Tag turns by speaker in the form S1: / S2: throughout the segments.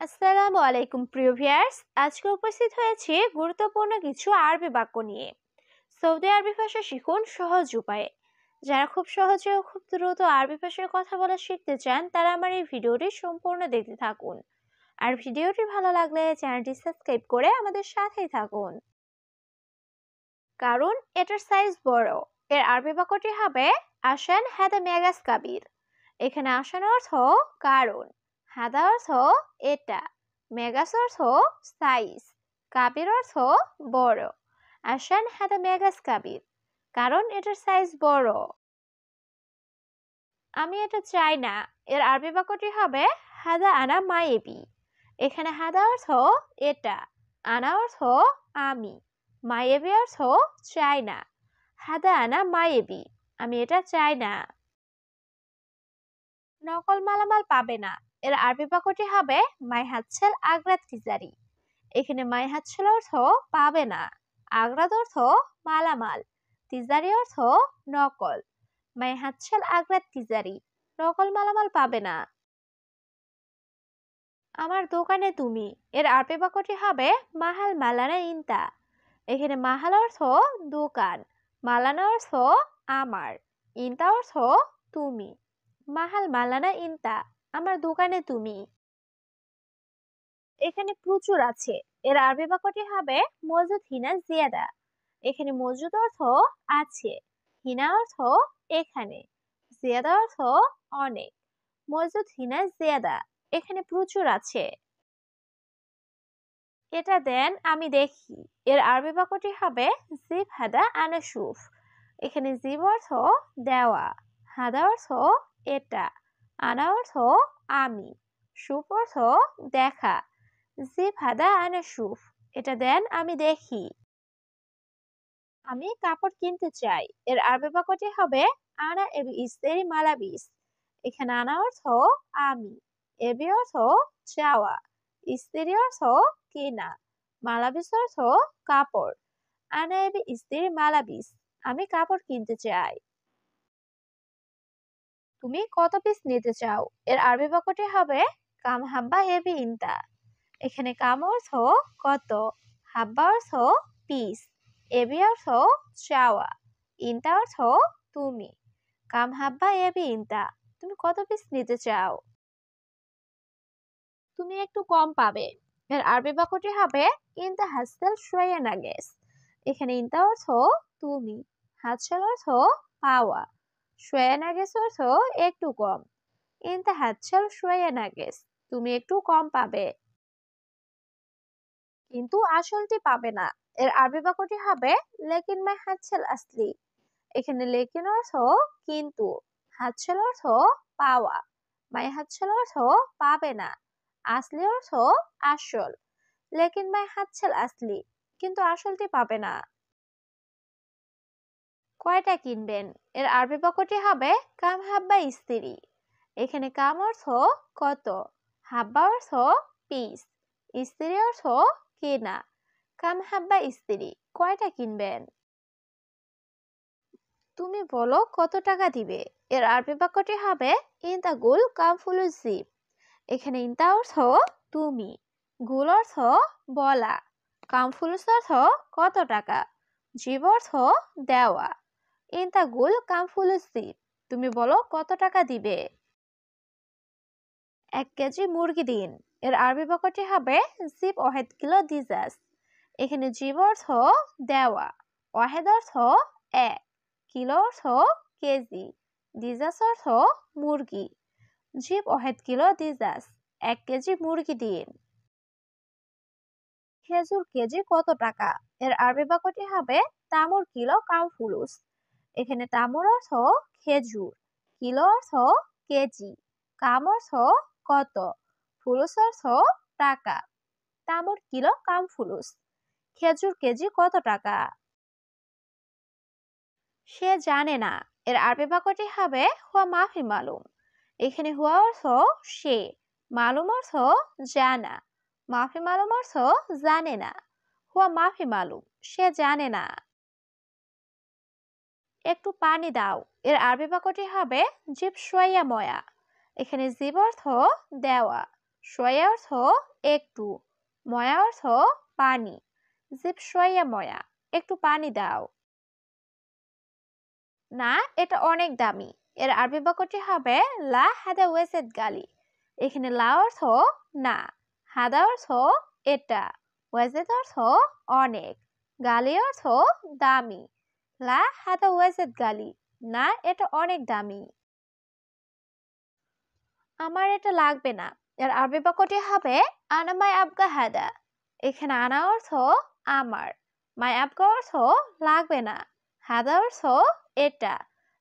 S1: আসসালামু আলাইকুম প্রিয় ভিউয়ার্স, আজকে উপস্থিত হয়েছি গুরুত্বপূর্ণ কিছু আরবি বাক্য নিয়ে। সৌদি আরবি ভাষা শিখুন সহজ উপায়ে। যারা খুব সহজে ও খুব দ্রুত আরবি ভাষায় কথা বলা শিখতে চান তারা আমার এই ভিডিওটি সম্পূর্ণ দেখতে থাকুন। আর ভিডিওটি ভালো লাগলে চ্যানেলটি সাবস্ক্রাইব করে আমাদের সাথেই থাকুন। কারণ এটার সাইজ বড়। এর আরবি বাক্যটি হবে আশান হাদা মেগাস কাবির। এখানে আশান অর্থ কারণ, হাদা অর্থ এটা, মেগাস অর্থ সাইজ, কাবির অর্থ বড়। আশান হাদা মেগাস কাবির, কারণ এটার সাইজ বড়। আমি এটা চাই না। এর আরবি বাক্যটি হবে হাদা আনা মায়েবি। এখানে হাদা অর্থ এটা, আনা অর্থ আমি, মায়েবি অর্থ চাই না। হাদা আনা মায়েবি, আমি এটা চাই না। নকল মালামাল পাবে না। এর আরবি বাক্যটি হবে মাই হাতছেল আগ্রাত তিজারি। এখানে মাই হাতছেল অর্থ পাবে না, আগ্রাত অর্থ মালামাল, তিজারি অর্থ নকল। মাই হাতছেল আগ্রাত তিজারি, নকল মালামাল পাবে না। আমার দোকানে তুমি। এর আরবি বাক্যটি হবে মাহাল মালানা ইনতা। এখানে মাহাল অর্থ দোকান, মালানা অর্থ আমার, ইনতা অর্থ তুমি। মাহাল মালানা ইনতা, আমার দোকানে তুমি। এখানে প্রচুর আছে। এর আরবি বাক্যটি হবে মজুদ হিনা জিয়াদা। এখানে মজুদ অর্থ আছে, হিনা অর্থ এখানে, জিয়াদা অর্থ অনেক। মজুদ হিনা জিয়াদা, এখানে প্রচুর আছে। এটা দেন আমি দেখি। এর আরবি বাক্যটি হবে জিব হাদা আনা শুফ। এখানে জিব অর্থ দেওয়া, হাদা অর্থ এটা, আনা অর্থ আমি, শুফ অর্থ দেখা। জিব হাদা আনা শুফ, এটা দেন আমি দেখি। আমি কাপড় কিনতে চাই। এর আরবি বাক্যটি হবে আনা এবি ইস্তেরি মালাবিস। এখানে আনা অর্থ আমি, এবি অর্থ চাওয়া, ইস্তেরি অর্থ কেনা, মালাবিস অর্থ কাপড়। আনা এবি ইস্তেরি মালাবিস, আমি কাপড় কিনতে চাই। তুমি কত পিস নিতে চাও? এর আরবি বাক্যটি হবে কাম হাব্বা এবি ইনতা। এখানে কাম অর্থ কত, হাব্বা অর্থ পিস, এবি অর্থ চাওয়া, ইনতা অর্থ তুমি। কাম হাব্বা এবি ইনতা, তুমি কত পিস নিতে চাও? তুমি একটু কম পাবে। এর আরবি বাক্যটি হবে ইনতা হাসতেল শোয়া নাগেস। এখানে ইনতা অর্থ তুমি, হাসতেল অর্থ পাওয়া, শোয়া নাগেস অর্থ একটু কম। ইনতা হাসতেল শোয়া নাগেস, তুমি একটু কম পাবে। কিন্তু আসলটি পাবে না। এর আরবি বাক্যটি হবে লেকিন মাই হাতছেল আসলি। এখানে লেকিন অর্থ কিন্তু, হাতছেল অর্থ পাওয়া, মাই হাতছেল অর্থ পাবে না, আসলি অর্থ আসল। লেকিন মাই হাতছেল আসলি, কিন্তু আসলটি পাবে না। কয়টা কিনবেন? এর আরবি বাক্যটি হবে কাম হাব্বা ইস্তিরি। এখানে কাম অর্থ কত, হাব্বা অর্থ পিস, ইস্তিরি অর্থ কেনা। কাম হাব্বা ইস্তিরি, কয়টা কিনবেন? তুমি বলো কত টাকা দিবে? এর আরবি বাক্যটি হবে ইনতা গুল কাম ফুলুস জিব। এখানে ইনতা অর্থ তুমি, গুল অর্থ বলা, কাম ফুলুস অর্থ কত টাকা, জিব অর্থ দেওয়া। ইনতা গুল কাম ফুলুস জিব, তুমি বলো কত টাকা দিবে? 1 কেজি মুরগি দিন। এর আরবি বাক্যটি হবে জিব ওয়াহেদ কিলো দিজাস। এখানে জিব অর্থ দেওয়া, ওয়াহেদ অর্থ এক, কিলো অর্থ কেজি, দিজাস অর্থ মুরগি। জিব ওয়াহেদ কিলো দিজাস, 1 কেজি মুরগি দিন। খেজুর কেজি কত টাকা? এর আরবি বাক্যটি হবে তামুর কিলো কাম ফুলুস। এখানে তামুর অর্থ খেজুর, কিলো অর্থ কেজি, কাম অর্থ কত, ফুলুস অর্থ টাকা। তামুর কিলো কাম ফুলুস, খেজুর কেজি কত টাকা? সে জানে না। এর আরবি বাক্যটি হবে হুয়া মাফি মালুম। এখানে হুয়া অর্থ সে, মালুম অর্থ জানা, মাফি মালুম অর্থ জানে না। হুয়া মাফি মালুম, সে জানে না। একটু পানি দাও। এর আরবি বাক্যটি হবে জিব শোয়া ময়া। এখানে জিব অর্থ দেওয়া, শোয়া অর্থ একটু, ময়া অর্থ পানি। জিব শোয়া ময়া, একটু পানি দাও। না, এটা অনেক দামি। এর আরবি বাক্যটি হবে লা হাদা ওয়াজেদ গালি। এখানে লা অর্থ না, হাদা অর্থ এটা, ওয়াজেদ অর্থ অনেক, গালি অর্থ দামি। লা হাদা ওয়াজেদ গালি, না এটা অনেক দামি। আমার এটা লাগবে না। এর আরবি বাক্যটি হবে আনা মাই আবগা হাদা। এখানে আনা অর্থ আমার, মাই আবগা অর্থ লাগবে না, হাদা অর্থ এটা।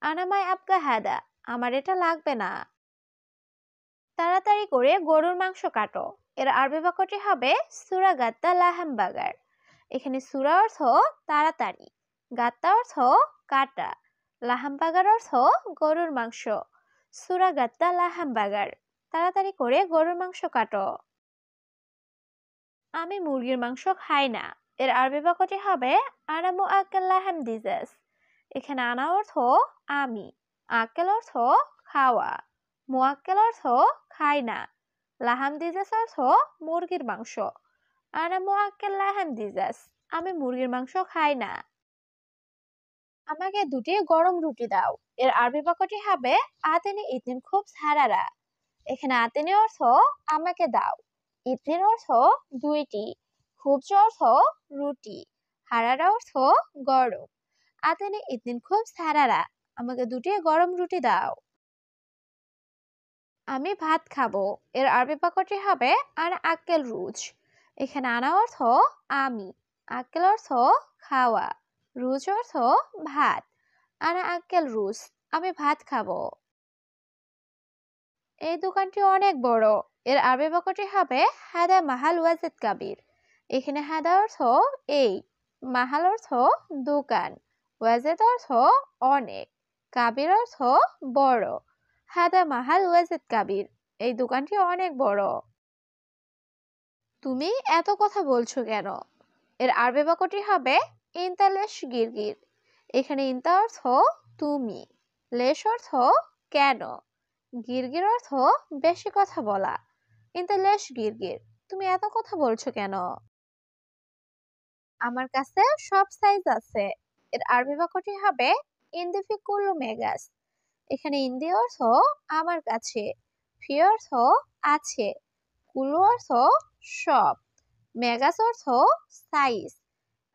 S1: আনা মাই আবগা হাদা, আমার এটা লাগবে না। তাড়াতাড়ি করে গরুর মাংস কাটো। এর আরবি বাক্যটি হবে সুরা গাত্তা লাহাম বাগার। এখানে সুরা অর্থ তাড়াতাড়ি, গাত্তা অর্থ কাটা, লাহাম বাগার অর্থ গরুর মাংস। সুরা গাত্তা লাহাম বাগার, তাড়াতাড়ি করে গরুর মাংস কাটো। আমি মুরগির মাংস খাই না। এর আরবি বাক্যটি হবে আনা মুআক্কেল লাহাম দিজাস। এখানে আনা অর্থ আমি, আক্কেল অর্থ খাওয়া, মুআক্কেল অর্থ খাই না, লাহাম দিজাস অর্থ মুরগির মাংস। আনা মুআক্কেল লাহাম দিজাস, আমি মুরগির মাংস খাই না। আমাকে দুটি গরম রুটি দাও। এর আরবি বাক্যটি হবে আতেনি ইতিন খুব সারারা। এখানে আতেনি অর্থ আমাকে দাও, ইতিন অর্থ দুইটি, খুবজ অর্থ রুটি, হারারা অর্থ গরম। আতেনি ইতিন খুব সারারা, আমাকে দুটি গরম রুটি দাও। আমি ভাত খাবো। এর আরবি বাক্যটি হবে আনা আক্কেল রুজ। এখানে আনা অর্থ আমি, আক্কেল অর্থ খাওয়া, রুজ অর্থ ভাত। আনা আক্কেল রুজ, আমি ভাত খাবো। এই দোকানটি অনেক বড়। এর আরবি বাক্যটি হবে হাদা মাহাল ওয়াজেদ কাবির। এখানে হাদা অর্থ এই, মাহাল অর্থ দোকান, ওয়াজেদ অর্থ অনেক, কাবির অর্থ বড়। হাদা মাহাল ওয়াজেদ কাবির, এই দোকানটি অনেক বড়। তুমি এত কথা বলছো কেন? এর আরবি বাক্যটি হবে ইনতা লেশ গিরগির। এখানে ইনতা অর্থ তুমি, লেশ অর্থ কেন, গিরগির অর্থ বেশি কথা বলা। ইনতা লেশ গিরগির, তুমি এত কথা বলছো কেন? আমার কাছে সব সাইজ আছে। এর আরবি বাক্যটি হবে ইন্দিফি কুল্লু মেগাস। এখানে ইন্দি অর্থ আমার কাছে, ফি অর্থ আছে, কুল্লু অর্থ সব, মেগাস অর্থ সাইজ।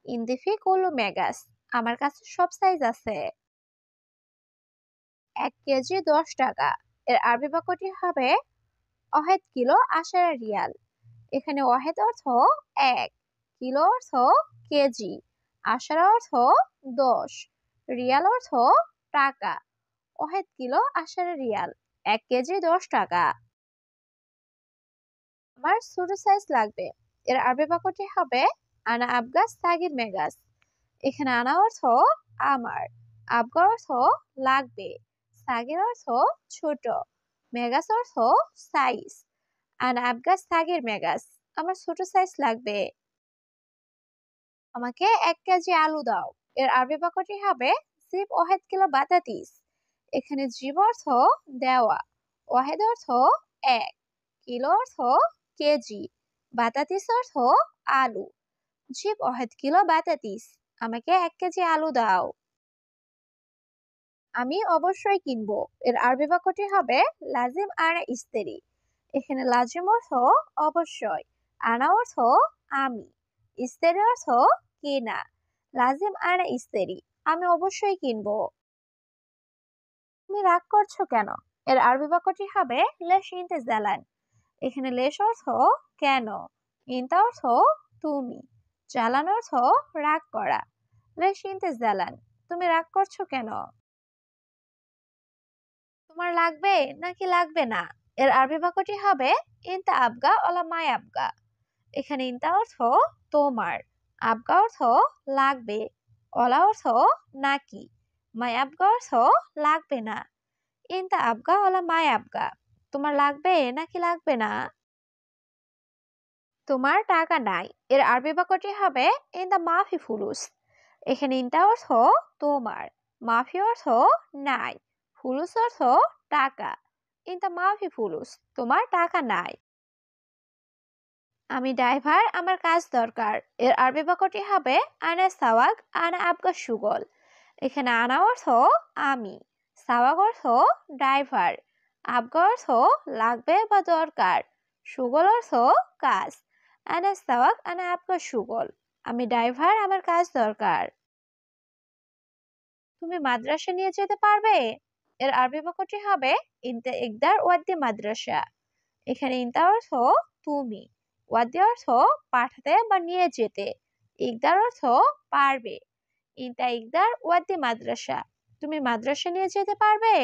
S1: ইন্দিফি কুল্লু মেগাস, আমার কাছে সব সাইজ আছে। 1 কেজি 10 টাকা। এর আরবি বাক্যটি হবে অহেদ কিলো 10 রিয়াল। এখানে অহেদ অর্থ 1, কিলো অর্থ কেজি, 10 অর্থ 10, রিয়াল অর্থ টাকা। অহেদ কিলো 10 রিয়াল, 1 কেজি 10 টাকা। আমার ছোট সাইজ লাগবে। এর আরবি বাক্যটি হবে আনা আবগা সাগির মেগাস। এখানে আনা অর্থ আমার, আবগা অর্থ লাগবে, সাগির অর্থ ছোট, মেগাস অর্থ সাইজ। আনা আবগা সাগির মেগাস, আমার ছোট সাইজ লাগবে। আমাকে 1 কেজি আলু দাও। এর আরবি বাক্যটি হবে জিব ওয়াহেদ কিলো বাতাতিস। এখানে জিব অর্থ দেওয়া, ওয়াহেদ অর্থ 1, কিলো অর্থ কেজি, বাতাতিস অর্থ আলু। জিব ওয়াহেদ কিলো বাতাতিস, আমাকে 1 কেজি আলু দাও। আমি অবশ্যই কিনবো। এর আরবি বাক্যটি হবে লাজিম আনা ইস্তেরি। এখানে লাজিম অর্থ অবশ্যই, আনা অর্থ আমি, ইস্তেরি অর্থ কেনা। লাজিম আনা ইস্তেরি, আমি অবশ্যই কিনবো। তুমি রাগ করছো কেন? এর আরবি বাক্যটি হবে লেশ ইনতে জালান। এখানে লেশ অর্থ কেন, ইনতা অর্থ তুমি, জালান অর্থ রাগ করা। লেশ ইনতে জালান, তুমি রাগ করছো কেন? তোমার লাগবে নাকি লাগবে না? এর আরবি বাক্যটি হবে ইনতা আবগা ওলা মাই আবগা। এখানে ইনতা অর্থ তোমার, আবগা অর্থ লাগবে, ওলা অর্থ নাকি, মাই আবগা অর্থ লাগবে না। ইনতা আবগা ওলা মাই আবগা, তোমার লাগবে নাকি লাগবে না? তোমার টাকা নাই। এর আরবি বাক্যটি হবে ইনতা মাফি ফুলুস। এখানে ইনতা অর্থ তোমার, মাফি অর্থ নাই, ফুলুস অর্থ টাকা। ইনতা মাফি ফুলুস, তোমার টাকা নাই। আমি ড্রাইভার, আমার কাজ দরকার। এর আরবি বাক্যটি হবে আনা সাওয়াক আনা আবগা শুগল। এখানে আনা অর্থ আমি, সাওয়াক অর্থ ড্রাইভার, আবগা অর্থ লাগবে বা দরকার, শুগল অর্থ কাজ। আনা সাওয়াক আনা আবগা শুগল। আমি ড্রাইভার, আমার কাজ দরকার। তুমি মাদ্রাসা নিয়ে যেতে পারবে? এর আরবি বাক্যটি হবে ইনতা ইকদার ওয়াদ্দি মাদ্রাসা। এখানে ইনতা অর্থ তুমি, ওয়াদ্দি অর্থ পাঠাতে বা নিয়ে যেতে, ইকদার অর্থ পারবে। ইনতা ইকদার ওয়াদ্দি মাদ্রাসা। তুমি মাদ্রাসা নিয়ে যেতে পারবে?